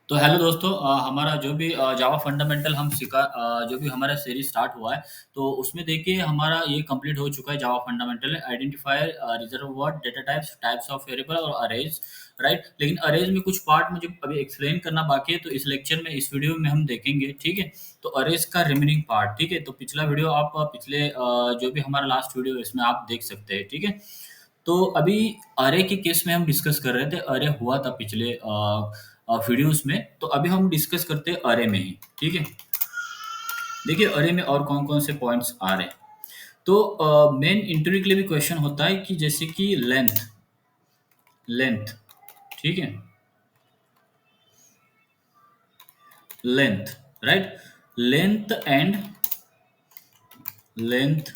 तो हेलो दोस्तों, हमारा जो भी जावा फंडामेंटल हम सीखा, जो भी हमारा सीरीज स्टार्ट हुआ है, तो उसमें देखिए हमारा ये कंप्लीट हो चुका है। Java fundamental identifier, reserve word, data types, types of variable और अरेज। राइट, लेकिन अरेज में कुछ पार्ट मुझे अभी एक्सप्लेन करना बाकी है, तो इस लेक्चर में, इस वीडियो में हम देखेंगे। ठीक है, तो अरेज का रिमेनिंग पार्ट। ठीक है, तो पिछला वीडियो आप पिछले जो भी हमारा लास्ट वीडियो है इसमें आप देख सकते हैं। ठीक है, तो अभी अरे के केस में हम डिस्कस कर रहे थे। अरे हुआ था पिछले वीडियोस में, तो अभी हम डिस्कस करते हैं अरे में ही। ठीक है, देखिए अरे में और कौन कौन से पॉइंट्स आ रहे हैं। तो मेन इंटरव्यू के लिए भी क्वेश्चन होता है कि जैसे कि लेंथ। लेंथ, ठीक है, length, right. Length and length,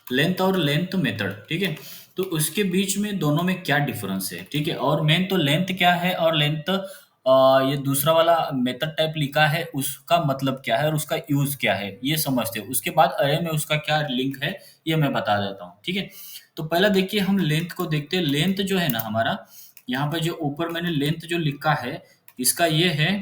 length और लेंथ मेथड। ठीक है, तो उसके बीच में दोनों में क्या डिफरेंस है। ठीक है, और मेन तो लेंथ क्या है और लेंथ, ये दूसरा वाला मेथड टाइप लिखा है उसका मतलब क्या है और उसका यूज क्या है, ये समझते हैं। उसके बाद अरे में उसका क्या लिंक है ये मैं बता देता हूँ। ठीक है, तो पहला देखिए हम लेंथ को देखते हैं। लेंथ जो है ना हमारा, यहाँ पे जो ऊपर मैंने लेंथ जो लिखा है, इसका ये है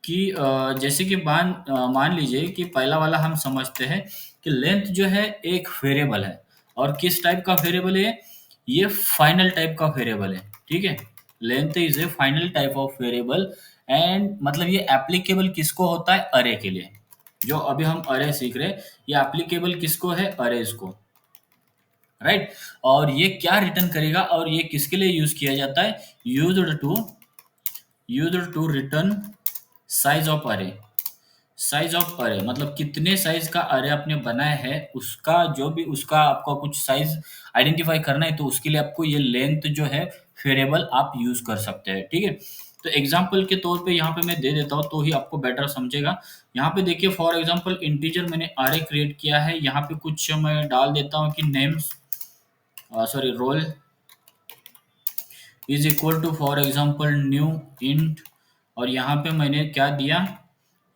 कि जैसे कि मान लीजिए कि पहला वाला हम समझते हैं कि लेंथ जो है एक वेरिएबल है। और किस टाइप का वेरिएबल है ये फाइनल टाइप का वेरिएबल है। ठीक है, length is A final type of variable. And मतलब ये एप्लीकेबल किसको होता है, अरे के लिए। जो अभी हम अरे सीख रहे हैं ये एप्लीकेबल किसको है, अरेज को। राइट, और ये क्या रिटर्न करेगा और ये किसके लिए यूज किया जाता है, used to return size of array. Size of array मतलब कितने साइज का अरे आपने बनाया है, उसका जो भी उसका आपको कुछ साइज आइडेंटिफाई करना है, तो उसके लिए आपको ये लेंथ जो है वेरिएबल आप यूज कर सकते हैं। ठीक है, तो एग्जांपल के तौर पे यहाँ पे मैं दे देता हूँ तो ही आपको बेटर समझेगा। यहाँ पे देखिए फॉर एग्जांपल इंटीजर मैंने अरे क्रिएट किया है। यहाँ पे कुछ मैं डाल देता हूँ कि names, sorry, roll is equal to for example new int. और यहाँ पे मैंने क्या दिया,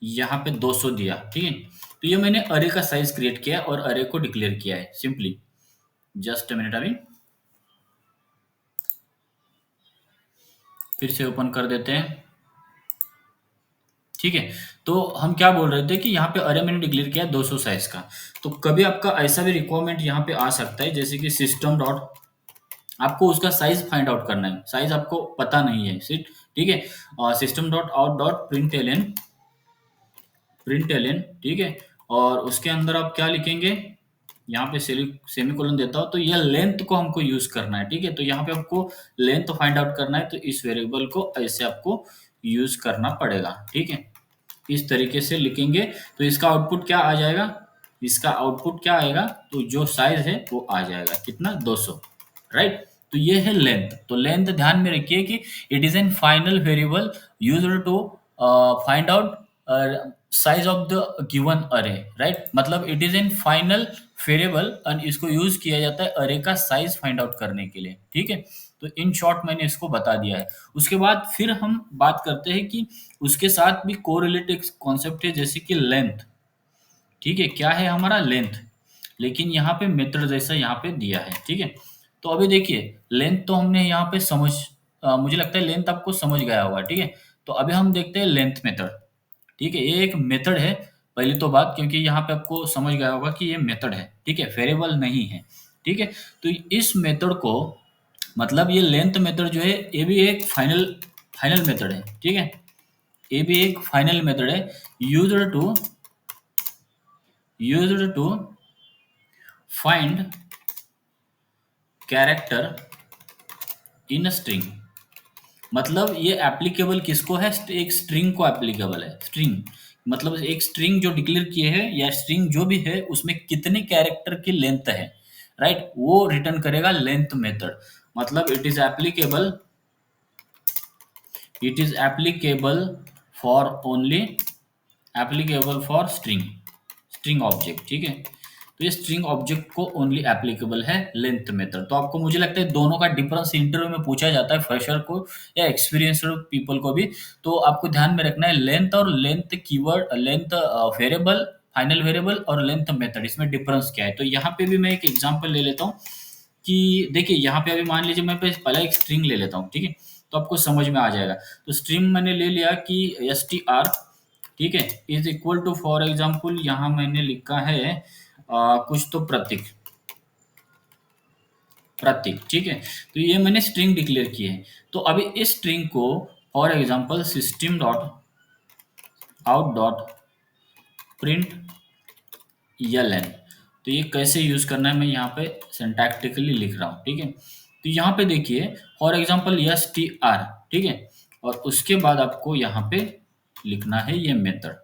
यहाँ पे 200 दिया। ठीक है, तो ये मैंने अरे का साइज क्रिएट किया और अरे को डिक्लेयर किया है सिंपली। जस्ट अ मिनट, अभी फिर से ओपन कर देते हैं। ठीक है, तो हम क्या बोल रहे थे कि यहाँ पे अरे मैंने डिक्लेयर किया है 200 साइज का। तो कभी आपका ऐसा भी रिक्वायरमेंट यहाँ पे आ सकता है जैसे कि सिस्टम डॉट, आपको उसका साइज फाइंड आउट करना है, साइज आपको पता नहीं है सिर्फ। ठीक है, system dot out dot print ln. ठीक है, और उसके अंदर आप क्या लिखेंगे, यहाँ पे सेमीकोलन देता हूँ, तो ये लेंथ को हमको यूज करना है। ठीक है, तो यहाँ पे आपको लेंथ फाइंड आउट करना है, तो इस वेरिएबल को ऐसे आपको यूज करना पड़ेगा। ठीक है, इस तरीके से लिखेंगे तो इसका आउटपुट क्या आ जाएगा, इसका आउटपुट क्या आएगा, तो जो साइज है वो आ जाएगा कितना, 200। राइट, तो ये है लेंथ। तो लेंथ ध्यान में रखिए कि it is an final variable used to find out size of the given array. Right, मतलब it is an final variable और इसको यूज किया जाता है अरे का साइज फाइंड आउट करने के लिए। ठीक है, तो इन शॉर्ट मैंने इसको बता दिया है। उसके बाद फिर हम बात करते हैं कि उसके साथ भी कोरिलेटेड कॉन्सेप्ट है जैसे कि लेंथ। ठीक है, क्या है हमारा लेंथ, लेकिन यहाँ पे मेथड जैसा यहाँ पे दिया है। ठीक है, तो अभी देखिए लेंथ तो हमने यहाँ पे मुझे लगता है लेंथ आपको समझ गया होगा। ठीक है, तो अभी हम देखते हैं लेंथ मेथड। ठीक है, ये एक मेथड है पहली तो बात, क्योंकि यहाँ पे आपको समझ गया होगा कि ये मेथड है। ठीक है, वेरिएबल नहीं है। ठीक है, तो इस मेथड को, मतलब ये लेंथ मेथड जो है ये भी एक फाइनल फाइनल मेथड है। ठीक है, ये भी एक फाइनल मेथड है used to used to find character in string. मतलब ये एप्लीकेबल किसको है, एक स्ट्रिंग को एप्लीकेबल है। स्ट्रिंग मतलब एक स्ट्रिंग जो डिक्लेयर किए है या स्ट्रिंग जो भी है उसमें कितने कैरेक्टर की लेंथ है, राइट, वो रिटर्न करेगा लेंथ मेथड। मतलब it is applicable for only applicable for string string object. ठीक है, तो ये स्ट्रिंग ऑब्जेक्ट को ओनली एप्लीकेबल है लेंथ मेथड। तो आपको मुझे लगता है दोनों का डिफरेंस इंटरव्यू में पूछा जाता है, फ्रेशर को या एक्सपीरियंस्ड पीपल को भी। तो आपको ध्यान में रखना है लेंथ और length keyword, length variable final variable और लेंथ मेथड, इसमें डिफरेंस क्या है। तो यहाँ पे भी मैं एक एग्जांपल ले लेता हूँ कि देखिए यहाँ पे अभी मान लीजिए मैं पहले एक स्ट्रिंग ले लेता हूँ, ठीक है, तो आपको समझ में आ जाएगा। तो स्ट्रिंग मैंने ले लिया कि str, ठीक है, is equal to for example यहाँ मैंने लिखा है कुछ तो प्रतीक, प्रतीक, ठीक है। तो ये मैंने स्ट्रिंग डिक्लेयर की है। तो अभी इस स्ट्रिंग को for example system dot out dot print l n, तो ये कैसे यूज करना है मैं यहाँ पे सिंटैक्टिकली लिख रहा हूँ, ठीक है। तो यहाँ पे देखिए for example S T R, ठीक है, और उसके बाद आपको यहाँ पे लिखना है ये मेथड,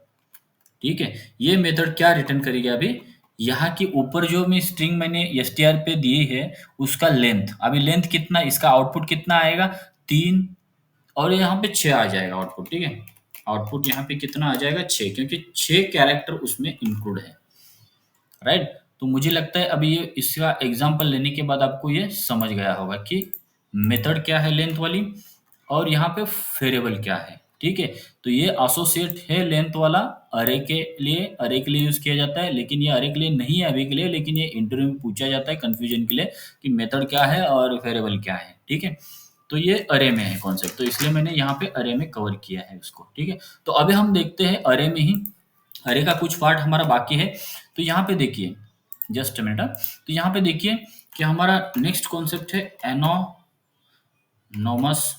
ठीक है। ये मेथड क्या रिटर्न करेगी अभी, यहाँ के ऊपर जो मैं स्ट्रिंग मैंने एसटीआर पे दी है उसका लेंथ, अभी लेंथ कितना, इसका आउटपुट कितना आएगा 3, और यहाँ पे 6 आ जाएगा आउटपुट, ठीक है। आउटपुट यहाँ पे कितना आ जाएगा 6, क्योंकि 6 कैरेक्टर उसमें इंक्लूड है, राइट। तो मुझे लगता है अभी ये इसका एग्जांपल लेने के बाद आपको ये समझ गया होगा कि मेथड क्या है लेंथ वाली, और यहाँ पे वेरिएबल क्या है, ठीक है। तो ये एसोसिएट है लेंथ वाला, अरे के लिए यूज किया जाता है, लेकिन ये अरे के लिए नहीं है अभी के लिए, लेकिन ये इंटरव्यू में पूछा जाता है कंफ्यूजन के लिए कि मेथड क्या है और वेरिएबल क्या है, ठीक है। तो ये अरे में है कॉन्सेप्ट, तो इसलिए मैंने यहाँ पे अरे में कवर किया है उसको, ठीक है। तो अभी हम देखते हैं अरे में ही, अरे का कुछ पार्ट हमारा बाकी है। तो यहाँ पे देखिए जस्ट मिनट, तो यहाँ पे देखिए कि हमारा नेक्स्ट कॉन्सेप्ट है एनोनोमस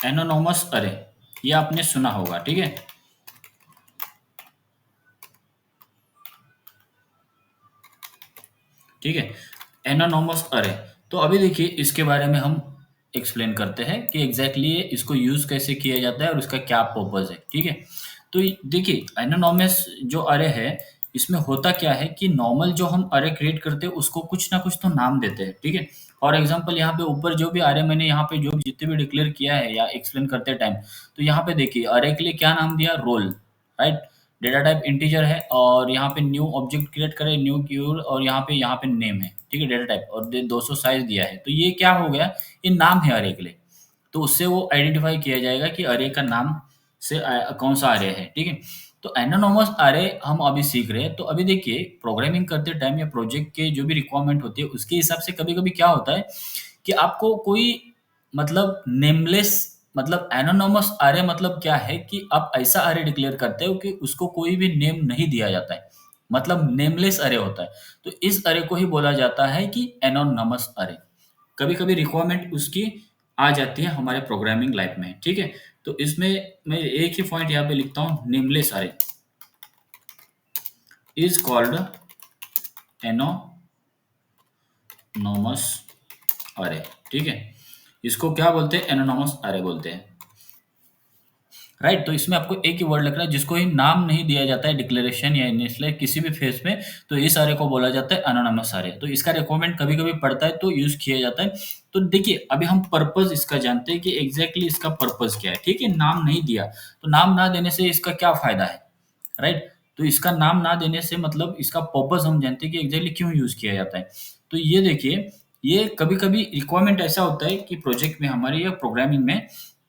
एनोनोमस अरे, ये आपने सुना होगा, ठीक है। ठीक है, एनोनोमस अरे। तो अभी देखिए इसके बारे में हम एक्सप्लेन करते हैं कि एग्जैक्टली इसको यूज कैसे किया जाता है और उसका क्या पर्पज है, ठीक है। तो देखिए एनोनोमस जो अरे है, इसमें होता क्या है कि नॉर्मल जो हम अरे क्रिएट करते हैं उसको कुछ ना कुछ तो नाम देते हैं, ठीक है। फॉर एग्जांपल यहाँ पे ऊपर जो भी अरे मैंने यहाँ पे जो जितने भी डिक्लेयर किया है या एक्सप्लेन करते टाइम, तो यहाँ पे देखिए अरे के लिए क्या नाम दिया, roll, right. Data type integer है, और यहाँ पे न्यू ऑब्जेक्ट क्रिएट करें, न्यू कीवर्ड, और यहाँ पे नेम है, ठीक है, डेटा टाइप, और 200 साइज दिया है। तो ये क्या हो गया, ये नाम है अरे के लिए, तो उससे वो आइडेंटिफाई किया जाएगा कि अरे का नाम से कौन सा अरे है, ठीक है। तो एनोनोमस अरे हम अभी सीख रहे हैं। तो अभी देखिए प्रोग्रामिंग करते टाइम या प्रोजेक्ट के जो भी रिक्वायरमेंट होती है उसके हिसाब से कभी कभी क्या होता है कि आपको कोई मतलब नेमलेस, मतलब एनोनोमस अरे मतलब क्या है कि आप ऐसा अरे डिक्लेयर करते हो कि उसको कोई भी नेम नहीं दिया जाता है, मतलब नेमलेस अरे होता है। तो इस अरे को ही बोला जाता है कि एनोनोमस अरे। कभी कभी रिक्वायरमेंट उसकी आ जाती है हमारे प्रोग्रामिंग लाइफ में, ठीक है। तो इसमें मैं एक ही पॉइंट यहाँ पे लिखता हूँ, नेमलेस अरे इज कॉल्ड एनोनोमस अरे, ठीक है। इसको क्या बोलते हैं, एनोनोमस अरे बोलते हैं, राइट। तो इसमें आपको एक ही वर्ड लिखना है जिसको ही नाम नहीं दिया जाता है डिक्लेरेशन या इनिशियल किसी भी फेज में, तो इस अरे को बोला जाता है एनोनिमस अरे। तो इसका रिक्वायरमेंट कभी कभी पड़ता है तो यूज किया जाता है। तो देखिए अभी हम पर्पज इसका जानते हैं कि एग्जैक्टली इसका पर्पज क्या है, ठीक है। नाम नहीं दिया, तो नाम ना देने से इसका क्या फायदा है, राइट। तो इसका नाम ना देने से मतलब इसका पर्पज हम जानते हैं कि एग्जैक्टली क्यों यूज किया जाता है। तो ये देखिए ये कभी कभी रिक्वायरमेंट ऐसा होता है कि प्रोजेक्ट में हमारे या प्रोग्रामिंग में,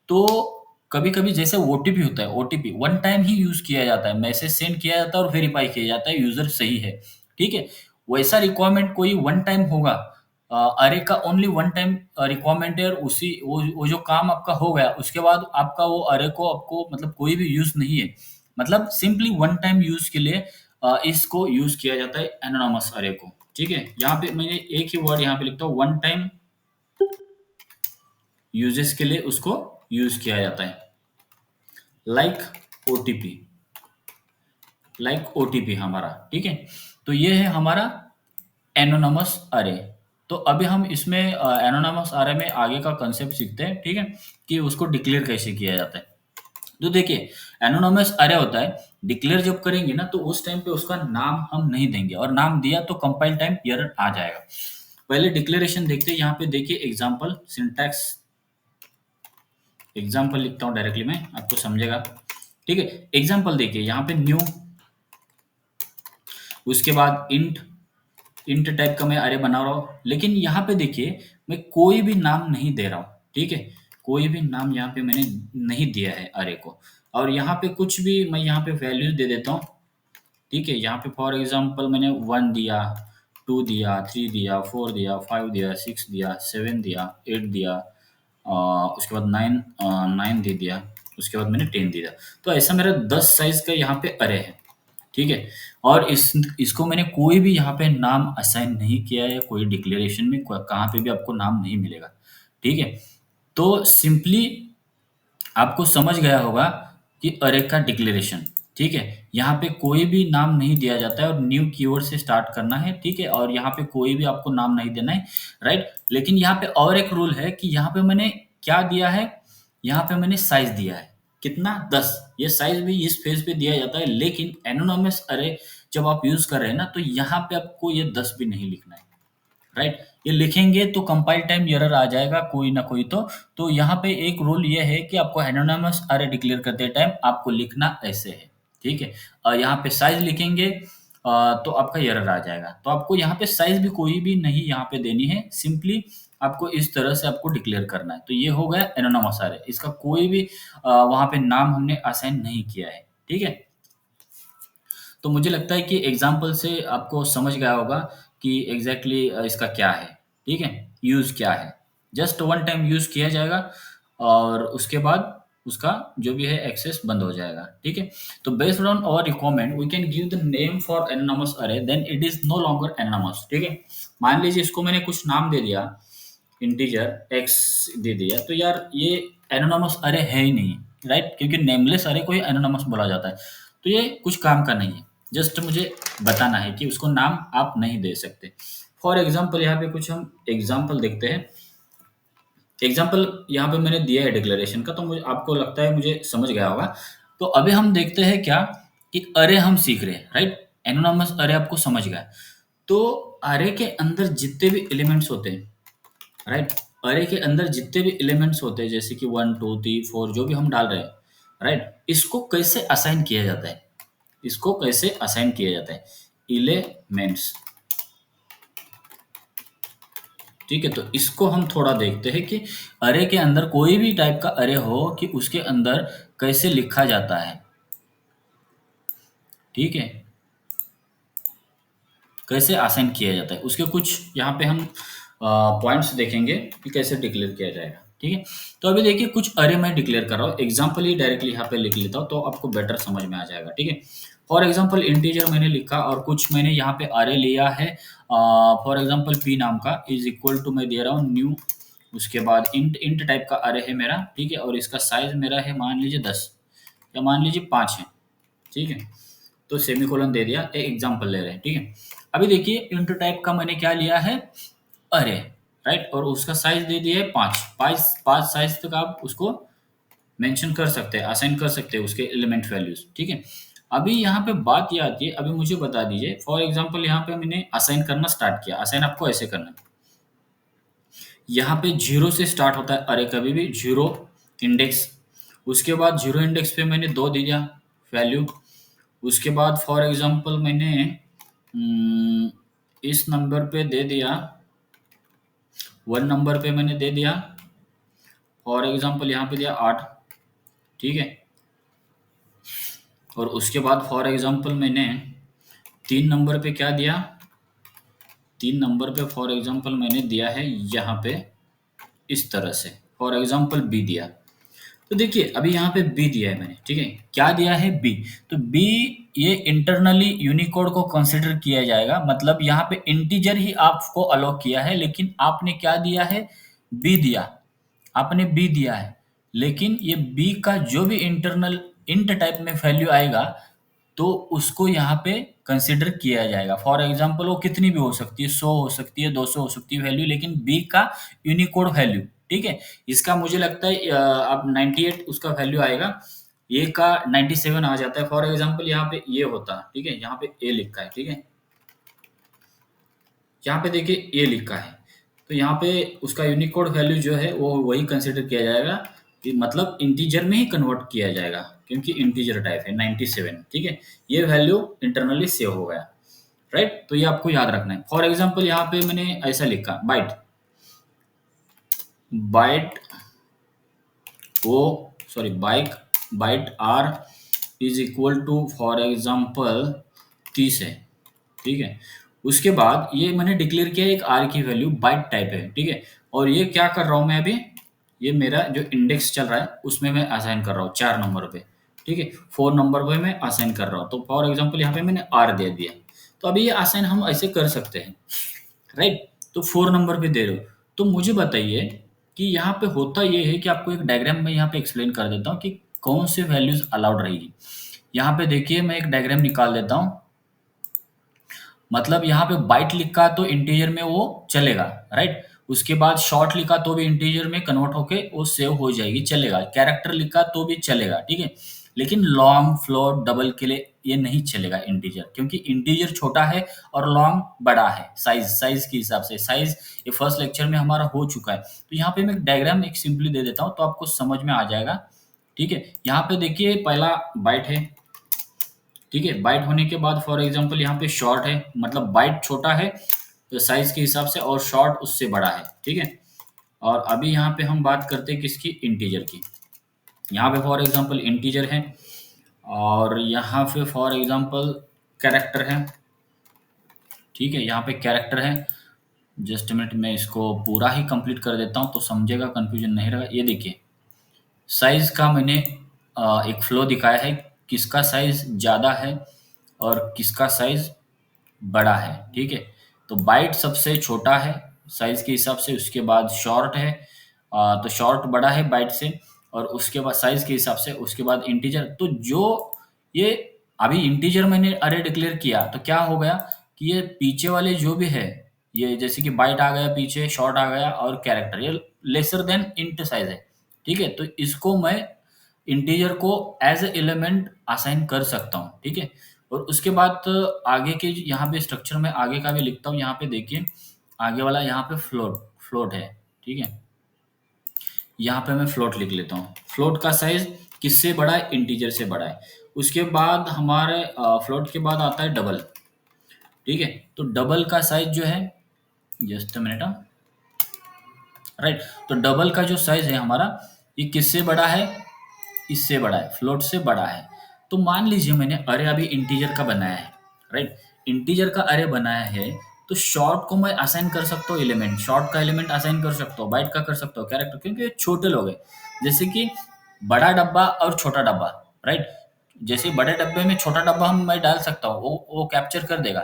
तो कभी कभी जैसे ओटीपी होता है, ओटीपी वन टाइम ही यूज किया जाता है, मैसेज सेंड किया जाता है और वेरीफाई किया जाता है यूजर सही है, ठीक है। वैसा रिक्वायरमेंट कोई वन टाइम होगा, अरे का ओनली वन टाइम रिक्वायरमेंट है, और उसी वो जो काम आपका हो गया उसके बाद आपका वो अरे को आपको मतलब कोई भी यूज नहीं है, मतलब सिंपली वन टाइम यूज के लिए इसको यूज किया जाता है एनोनोमस अरे को, ठीक है। यहाँ पे मैंने एक ही वर्ड यहाँ पे लिखता हूँ, वन टाइम यूजेस के लिए उसको यूज किया जाता है, लाइक ओटीपी, लाइक ओटीपी हमारा, ठीक है। तो ये है हमारा एनोनमस अरे। तो अभी हम इसमें एनोनमस अरे में आगे का कंसेप्ट सीखते हैं, ठीक है, कि उसको डिक्लेयर कैसे किया जाता है। तो देखिए एनोनमस अरे होता है, डिक्लेयर जब करेंगे ना तो उस टाइम पे उसका नाम हम नहीं देंगे, और नाम दिया तो कंपाइल टाइम एरर आ जाएगा। पहले डिक्लेरेशन देखते हैं, यहाँ पे देखिए एग्जाम्पल सिंटैक्स, एग्जाम्पल लिखता हूँ डायरेक्टली मैं, आपको समझेगा, ठीक है। एग्जाम्पल देखिए यहाँ पे न्यू, उसके बाद इंट, इंट टाइप का मैं अरे बना रहा हूँ, लेकिन यहाँ पे देखिए मैं कोई भी नाम नहीं दे रहा हूँ, ठीक है? कोई भी नाम यहाँ पे मैंने नहीं दिया है अरे को, और यहाँ पे कुछ भी मैं यहाँ पे वैल्यूज दे देता हूँ, ठीक है? यहाँ पे फॉर एग्जांपल मैंने 1 दिया, 2 दिया, 3 दिया, 4 दिया, 5 दिया, 6 दिया, 7 दिया, 8 दिया, उसके बाद 9 दे दिया, उसके बाद मैंने 10 दिया। तो ऐसा मेरा 10 साइज़ का यहाँ पे अरे है, ठीक है? और इसको मैंने कोई भी यहाँ पे नाम असाइन नहीं किया है, कोई डिक्लेरेशन में कहाँ पे भी आपको नाम नहीं मिलेगा, ठीक है? तो सिंपली आपको समझ गया होगा कि अरे का डिक्लेरेशन, ठीक है? यहाँ पे कोई भी नाम नहीं दिया जाता है और न्यू कीवर्ड से स्टार्ट करना है, ठीक है? और यहाँ पे कोई भी आपको नाम नहीं देना है, राइट? लेकिन यहाँ पे और एक रूल है कि यहाँ पे मैंने क्या दिया है, यहाँ पे मैंने साइज दिया है, कितना? 10। ये साइज भी इस फेज पे दिया जाता है, लेकिन एनोनिमस अरे जब आप यूज कर रहे हैं ना, तो यहाँ पे आपको ये 10 भी नहीं लिखना है, राइट? ये लिखेंगे तो कंपाइल टाइम एरर आ जाएगा कोई ना कोई तो यहाँ पे एक रूल ये है कि आपको एनोनिमस अरे डिक्लेयर करते टाइम आपको लिखना ऐसे है, ठीक है? यहाँ पे साइज लिखेंगे तो आपका एरर आ जाएगा, तो आपको यहाँ पे साइज भी कोई भी नहीं यहाँ पे देनी है, सिंपली आपको इस तरह से आपको डिक्लेयर करना है। तो ये हो गया एनोनिमस अरे, इसका कोई भी वहाँ पे नाम हमने असाइन नहीं किया है, ठीक है? तो मुझे लगता है कि एग्जाम्पल से आपको समझ गया होगा कि एग्जैक्टली इसका क्या है, ठीक है? यूज़ क्या है। जस्ट वन टाइम यूज़ किया जाएगा और उसके बाद उसका जो भी है एक्सेस बंद हो जाएगा, ठीक है? तो based on our requirement we can give the name for anonymous array, then it is no longer anonymous, ठीक है? मान लीजिए इसको मैंने कुछ नाम दे दिया, इंटीजर एक्स दे दिया, तो यार ये एनोनिमस अरे है ही नहीं, राइट? क्योंकि नेमलेस अरे को ही एनोनिमस बोला जाता है। तो ये कुछ काम का नहीं है, जस्ट मुझे बताना है कि उसको नाम आप नहीं दे सकते। फॉर एग्जाम्पल यहाँ पे कुछ हम एग्जाम्पल देखते हैं। एग्जाम्पल यहाँ पे मैंने दिया है डिक्लेरेशन का, तो मुझे आपको लगता है मुझे समझ गया होगा। तो अभी हम देखते हैं क्या कि अरे हम सीख रहे हैं, राइट? एनोनिमस अरे आपको समझ गया। तो अरे के अंदर जितने भी एलिमेंट्स होते हैं, राइट? अरे के अंदर जितने भी एलिमेंट्स होते हैं, जैसे कि 1 2 3 4 जो भी हम डाल रहे हैं, राइट? इसको कैसे असाइन किया जाता है, इसको कैसे असाइन किया जाता है? एलिमेंट्स, ठीक है? तो इसको हम थोड़ा देखते हैं कि अरे के अंदर कोई भी टाइप का अरे हो कि उसके अंदर कैसे लिखा जाता है, ठीक है? कैसे असाइन किया जाता है, उसके कुछ यहाँ पे हम पॉइंट्स देखेंगे कि कैसे डिक्लेयर किया जाएगा, ठीक है? तो अभी देखिए कुछ अरे मैं डिक्लेयर कर रहा हूँ, एग्जाम्पल ही डायरेक्टली यहाँ पे लिख लेता हूँ तो आपको बेटर समझ में आ जाएगा, ठीक है? फॉर एग्जाम्पल इंटीजर मैंने लिखा और कुछ मैंने यहाँ पे अरे लिया है, फॉर एग्जाम्पल पी नाम का इज इक्वल टू मैं दे रहा हूँ न्यू, उसके बाद इंट इंट टाइप का अरे है मेरा, ठीक है? और इसका साइज मेरा है मान लीजिए 10 या मान लीजिए 5 है, ठीक है? तो सेमीकोलन दे दिया, एक एग्जांपल ले रहे हैं, ठीक है? अभी देखिए इंट टाइप का मैंने क्या लिया है, अरे, राइट? और उसका साइज दे दिया है 5 5 5 साइज तक आप उसको मेंशन कर सकते हैं, असाइन कर सकते हैं उसके एलिमेंट वैल्यूज, ठीक है? अभी यहाँ पे बात ये आती है, अभी मुझे बता दीजिए फॉर एग्जांपल यहाँ पे मैंने असाइन करना स्टार्ट किया। असाइन आपको ऐसे करना है, यहाँ पे 0 से स्टार्ट होता है अरे, कभी भी 0 इंडेक्स, उसके बाद 0 इंडेक्स पे मैंने 2 दे दिया वैल्यू, उसके बाद फॉर एग्जांपल मैंने इस नंबर पे दे दिया, 1 नंबर पे मैंने दे दिया फॉर एग्जांपल यहाँ पे दिया 8, ठीक है? और उसके बाद फॉर एग्जांपल मैंने 3 नंबर पे क्या दिया, 3 नंबर पे फॉर एग्जांपल मैंने दिया है यहाँ पे इस तरह से, फॉर एग्जांपल बी दिया। तो देखिए अभी यहाँ पे बी दिया है मैंने, ठीक है? क्या दिया है? बी। तो बी ये इंटरनली यूनिकोड को कंसिडर किया जाएगा, मतलब यहाँ पे इंटीजर ही आपको अलो किया है, लेकिन आपने क्या दिया है? बी दिया, आपने बी दिया है, लेकिन ये बी का जो भी इंटरनल इंट टाइप में वैल्यू आएगा तो उसको यहाँ पे कंसिडर किया जाएगा। फॉर एग्जांपल वो कितनी भी हो सकती है, 100 हो सकती है, 200 हो सकती है वैल्यू, लेकिन बी का यूनिकोड वैल्यू, ठीक है? इसका मुझे लगता है अब 98 उसका वैल्यू आएगा, ए का 97 आ जाता है। फॉर एग्जांपल यहाँ पे ये होता, ठीक है? यहाँ पे ए लिखा है, ठीक है? यहाँ पे देखिए ए लिखा है, तो यहाँ पे उसका यूनिकोड वैल्यू जो है वो वही कंसिडर किया जाएगा, कि मतलब इंटीजर में ही कन्वर्ट किया जाएगा, क्योंकि इंटीजर टाइप है 97, ठीक है? ये वैल्यू इंटरनली सेव हो गया, राइट? तो ये आपको याद रखना है। फॉर एग्जांपल यहाँ पे मैंने ऐसा लिखा byte, byte oh sorry bike byte r is equal to for example 30 है। ठीक है, उसके बाद ये मैंने डिक्लेयर किया एक आर की वैल्यू बाइट टाइप है। ठीक है, और ये क्या कर रहा हूँ मैं अभी, ये मेरा जो इंडेक्स चल रहा है उसमें मैं असाइन कर रहा हूँ 4 नंबर पे। ठीक है, 4 नंबर पे मैं असाइन कर रहा हूँ, तो फॉर एग्जांपल यहाँ पे मैंने आर दे दिया। तो अभी ये असाइन हम ऐसे कर सकते हैं, राइट। तो 4 नंबर पे दे रहे हो, तो मुझे बताइए कि यहाँ पे होता ये है कि आपको एक डायग्राम में यहाँ पे एक्सप्लेन कर देता हूँ कि कौन से वैल्यूज अलाउड रहेगी। यहाँ पे देखिए मैं एक डायग्राम निकाल देता हूँ। मतलब यहाँ पे बाइट लिखा तो इंटीजर में वो चलेगा, राइट। उसके बाद शॉर्ट लिखा तो भी इंटीजर में कन्वर्ट होके वो सेव हो जाएगी, चलेगा। कैरेक्टर लिखा तो भी चलेगा, ठीक है। लेकिन लॉन्ग फ्लोट डबल के लिए ये नहीं चलेगा इंटीजर, क्योंकि इंटीजर छोटा है और लॉन्ग बड़ा है। साइज साइज के हिसाब से साइज ये फर्स्ट लेक्चर में हमारा हो चुका है। तो यहाँ पे मैं एक डायग्राम एक सिंपली दे देता हूँ तो आपको समझ में आ जाएगा। ठीक है, यहाँ पे देखिए पहला बाइट है। ठीक है, बाइट होने के बाद फॉर एग्जांपल यहाँ पे शॉर्ट है, मतलब बाइट छोटा है तो साइज के हिसाब से, और शॉर्ट उससे बड़ा है। ठीक है, और अभी यहाँ पे हम बात करते हैं किसकी, इंटीजर की। यहाँ पे फॉर एग्जांपल इंटीजर है, और यहाँ पे फॉर एग्जांपल कैरेक्टर है। ठीक है, यहाँ पे कैरेक्टर है। जस्ट मिनट में इसको पूरा ही कंप्लीट कर देता हूँ तो समझेगा, कंफ्यूजन नहीं रहेगा। ये देखिए साइज का मैंने एक फ्लो दिखाया है, किसका साइज ज़्यादा है और किसका साइज बड़ा है। ठीक है, तो बाइट सबसे छोटा है साइज के हिसाब से, उसके बाद शॉर्ट है, तो शॉर्ट बड़ा है बाइट से, और उसके बाद साइज के हिसाब से उसके बाद इंटीजर। तो जो ये अभी इंटीजर मैंने अरे डिक्लेयर किया तो क्या हो गया कि ये पीछे वाले जो भी है, ये जैसे कि बाइट आ गया पीछे, शॉर्ट आ गया और कैरेक्टर, ये लेसर देन इंट साइज है। ठीक है, तो इसको मैं इंटीजर को एज ए एलिमेंट असाइन कर सकता हूँ। ठीक है, और उसके बाद आगे के यहाँ पे स्ट्रक्चर में आगे का भी लिखता हूँ। यहाँ पे देखिए आगे वाला यहाँ पे फ्लोट फ्लोट है। ठीक है, यहाँ पे मैं फ्लोट लिख लेता हूँ। फ्लोट का साइज किससे बड़ा है, इंटीजर से बड़ा है। उसके बाद हमारे फ्लोट के बाद आता है डबल। ठीक है, तो डबल का साइज जो है, जस्ट मिनट, राइट। तो डबल का जो साइज है हमारा, ये किससे बड़ा है, इससे बड़ा है, फ्लोट से बड़ा है। तो मान लीजिए मैंने अरे अभी इंटीजर का बनाया है, राइट। इंटीजर का अरे बनाया है, तो शॉर्ट को मैं असाइन कर सकता हूँ एलिमेंट, शॉर्ट का एलिमेंट असाइन कर सकता हूँ, बाइट का कर सकता हूँ, कैरेक्टर, क्योंकि ये छोटे लोग हैं। जैसे कि बड़ा डब्बा और छोटा डब्बा, राइट। जैसे बड़े डब्बे में छोटा डब्बा हम मैं डाल सकता हूँ, वो कैप्चर कर देगा,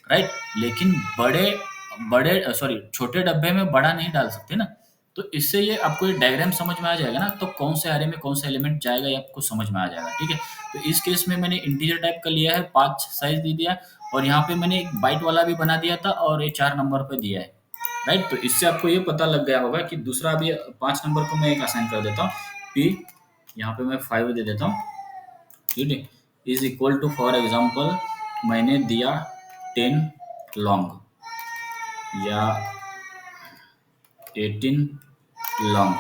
राइट। लेकिन बड़े बड़े सॉरी छोटे डब्बे में बड़ा नहीं डाल सकते ना। तो इससे ये आपको ये डायग्राम समझ में आ जाएगा ना, तो कौन से अरे में कौन सा एलिमेंट जाएगा ये आपको समझ में आ जाएगा। ठीक है, तो इस केस में मैंने इंटीजर टाइप का लिया है, 5 साइज दे दिया, और यहाँ पे मैंने एक बाइट वाला भी बना दिया था और ये 4 नंबर पे दिया है, राइट। तो इससे आपको ये पता लग गया होगा कि दूसरा भी 5 नंबर को मैं एक असाइन कर देता हूँ, पी, यहाँ पे मैं 5 दे देता हूँ। ठीक है, is equal to for example मैंने दिया 10 लॉन्ग या 18 लॉन्ग।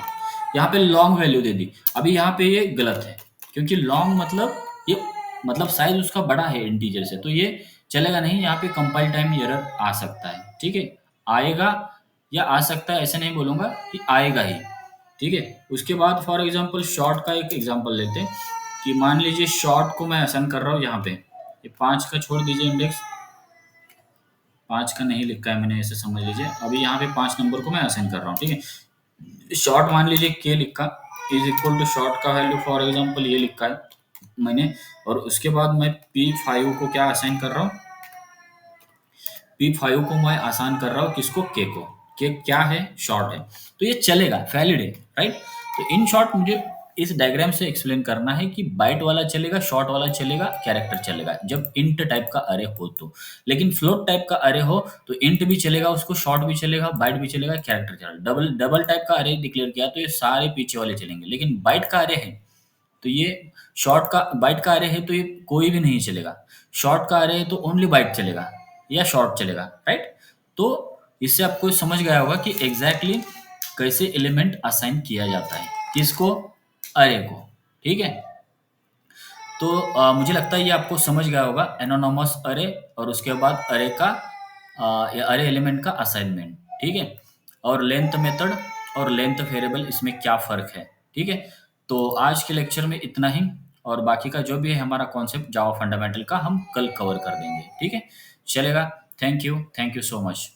यहाँ पे लॉन्ग वैल्यू दे दी। अभी यहाँ पे ये गलत है, क्योंकि लॉन्ग मतलब ये मतलब साइज उसका बड़ा है इंटीजर से, तो ये चलेगा नहीं। यहाँ पे कंपाइल टाइम एरर आ सकता है। ठीक है, आएगा या आ सकता है, ऐसे नहीं बोलूंगा कि आएगा ही। ठीक है, उसके बाद फॉर एग्जांपल शॉर्ट का एक एग्जांपल लेते हैं कि मान लीजिए शॉर्ट को मैं असाइन कर रहा हूँ यहाँ पे, ये 5 का छोड़ दीजिए इंडेक्स, 5 का नहीं लिखा है मैंने, ऐसे समझ लीजिए। अभी यहाँ पे 5 नंबर को मैं असाइन कर रहा हूँ। ठीक है, शॉर्ट मान लीजिए के लिखा, इज इक्वल टू शॉर्ट का वैल्यू फॉर एग्जांपल ये लिखा है मैंने, और उसके बाद मैं P5 को क्या असाइन कर रहा हूँ, P5 को मैं आसान कर रहा हूँ किसको, के क्या है, शॉर्ट है, तो ये चलेगा, वैलिड है, राइट। तो इन शॉर्ट मुझे इस डायग्राम से एक्सप्लेन करना है कि बाइट वाला चलेगा, शॉर्ट वाला चलेगा, कैरेक्टर चलेगा जब इंट टाइप का अरे हो तो। लेकिन फ्लोट टाइप का अरे हो तो इंट भी चलेगा, उसको शॉर्ट भी चलेगा, बाइट भी चलेगा, कैरेक्टर चलेगा। डबल डबल टाइप का अरे डिक्लेयर किया तो ये सारे पीछे वाले चलेंगे। लेकिन बाइट का अरे है तो ये शॉर्ट का, बाइट का अरे है तो ये कोई भी नहीं चलेगा। शॉर्ट का अरे है तो ओनली बाइट चलेगा या शॉर्ट चलेगा, राइट। तो इससे आपको समझ गया होगा कि एग्जैक्टली कैसे एलिमेंट असाइन किया जाता है, किसको, अरे को। ठीक है, तो मुझे लगता है ये आपको समझ गया होगा, एनोनोमस अरे और उसके बाद अरे का अरे एलिमेंट का असाइनमेंट। ठीक है, और लेंथ मेथड और लेंथ वेरिएबल इसमें क्या फ़र्क है, ठीक है? तो आज के लेक्चर में इतना ही, और बाकी का जो भी है हमारा कॉन्सेप्ट जावा फंडामेंटल का हम कल कवर कर देंगे, ठीक है? चलेगा। Thank you so much.